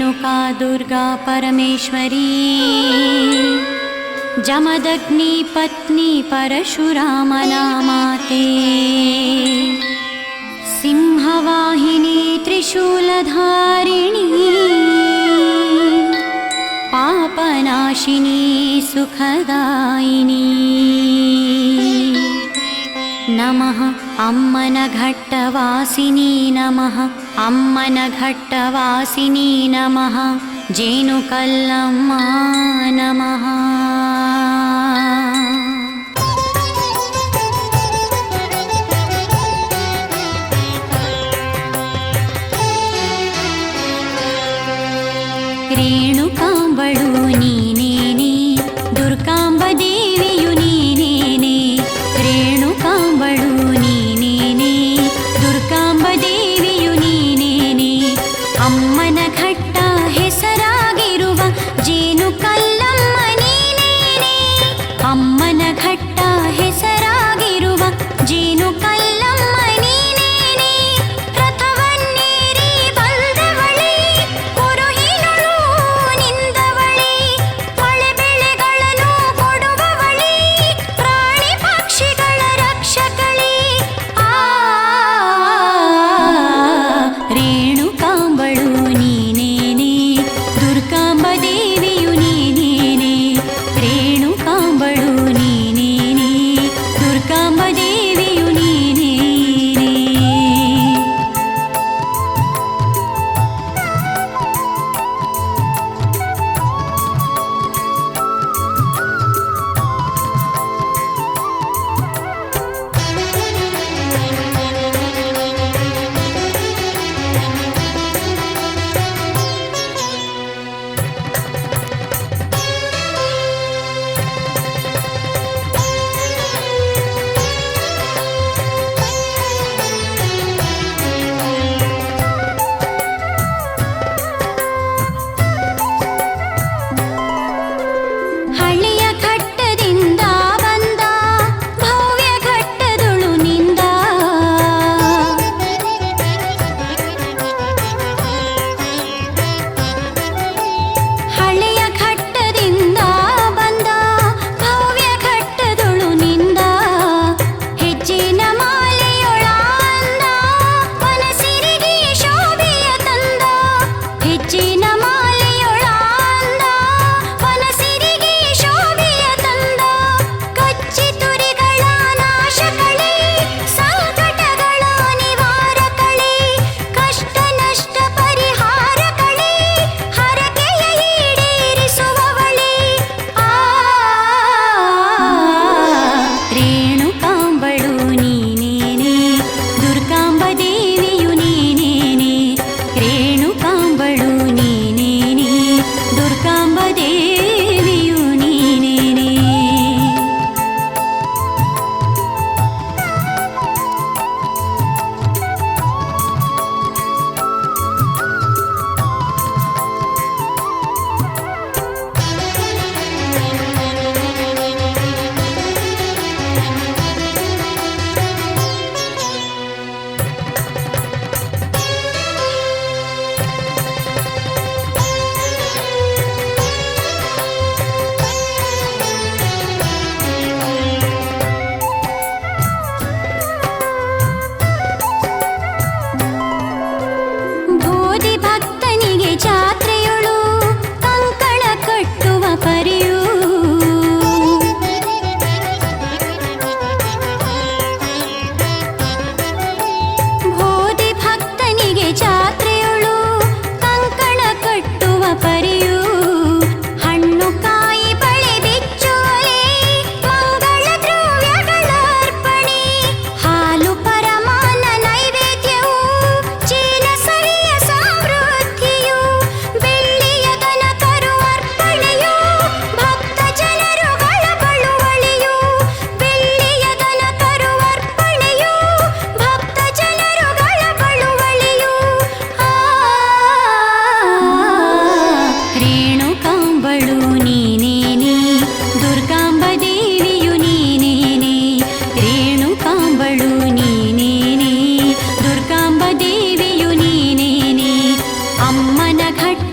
रेणुका दुर्गा परमेश्वरी जमदग्नि पत्नी परशुरामनामाते सिंहवाहिनी त्रिशूलधारिणी पापनाशिनी सुखदायिनी नमः अम्मनघट्टवासिनी नमः अम्मनघट्टवासिनी नमः जेनुकल्लम्मा नमः। रेणुकांबळु नीनेने दुर्गांब देवियु नीनेने रेणुकांबळु नीनेने दुर्गांब देवियु नीनेने अम्मन घट्ट ಹೆಸರಾಗಿರುವ ಜೇನುಕಲ್ಲಮ್ಮ ನೀನೇನೆ ಅಮ್ಮನ ಘಟ್ಟ ಹೆಸರಾಗಿರುವ ಜೇನುಕಲ್ಲಮ್ಮ ನೀನೇನೆ ರಥವನ್ನೇರಿ ಬಂದವಳೆ ಕುರುಹಿನಳು ನಿಂದವಳೆ ಮಳೆ ಬೆಳೆಗಳನ್ನು ಕೊಡುವವಳೆ ಪ್ರಾಣಿ ಪಕ್ಷಿಗಳ ರಕ್ಷಕಳೆ ರೇಣುಕಾಂಬಳು ನೀನೇನೆ ದುರ್ಗಾಂಬ ದೇವಿಯು ನೀನೇನೆ ರೇಣುಕಾಂಬಳು ನೀನೇನೆ ದುರ್ಗಾಂಬ ದೇವಿಯು ನೀನೇನೆ ಹಳ್ಳಿಯ ಘಟ್ಟದಿಂದ ಬಂದ ಭವ್ಯ ಘಟ್ಟದೊಳು ನಿಂದ ಹಳ್ಳಿಯ ಘಟ್ಟದಿಂದ ಬಂದ ಭವ್ಯ ಘಟ್ಟದೊಳು ನಿಂದ ಹೆಜ್ಜಿನ ಮಾಲೆಯೊಳಾಂದ ಮನಸಿರಿಗೆ ಶೋಭೆಯ ತಂದ ಹೆಜ್ಜಿನ ಮಾಲೆಯೊಳಾಂದ ಮನಸಿರಿಗೆ ಶೋಭೆಯ ತಂದ ಕಚ್ಚಿ ತುರಿಗಳ ನಾಶಕಳೆ ಸಂಕಟಗಳ ನಿವಾರಕಳೆ ಕಷ್ಟ ನಷ್ಟ ಪರಿಹಾರಕಳೆ ಹರಕೆಯ ಈಡೇರಿಸುವವಳೆ ರೇಣುಕಾಂಬಳು ನೀನೇನೆ ದುರ್ಗಾಂಬ ದೇವಿಯು ನೀನೇನೆ ರೇಣುಕಾಂಬಳು ನೀನೇನೆ ದುರ್ಗಾಂಬ ದೇವಿಯು ನೀನೇನೆ ಬೋಧಿ ಭಕ್ತನಿಗೆ ಜಾತ್ರೆಯೊಳು ಕಂಕಣ ಕಟ್ಟುವ ಪರಿಯು ಬೋಧಿ ಭಕ್ತನಿಗೆ ಜಾತ್ರೆಯೊಳು ಕಂಕಣ ಕಟ್ಟುವ ಪರಿಯು ಹಣ್ಣು ಕಾಯಿ ಬಳೆ ಬಿಚ್ಚೋಲೆ ಮಂಗಳ ದ್ರವ್ಯಗಳ ಅರ್ಪಣೆ ಹಾಲು ಪರಮಾನ ನೈವೇದ್ಯವು ಚೀಲ ಸವಿಯ ಸಮೃದ್ಧಿಯು ಬೆಳ್ಳಿಯ ದನ ಕರು ಅರ್ಪಣೆಯು ಭಕ್ತ ಜನರುಗಳ ಬಳುವಳಿಯು ಬೆಳ್ಳಿಯ ದನ ಕರು ಅರ್ಪಣೆಯು ಭಕ್ತ ಜನರುಗಳ ಬಳುವಳಿಯು ರೇಣುಕಾಂಬಳು ನೀನೇನೆ ದುರ್ಗಾಂಬ ದೇವಿಯು ನೀನೇನೆ ರೇಣುಕಾಂಬಳು ನೀನೇನೆ ದುರ್ಗಾಂಬ ದೇವಿಯು ನೀನೇನೆ ಅಮ್ಮನ ಘಟ್ಟ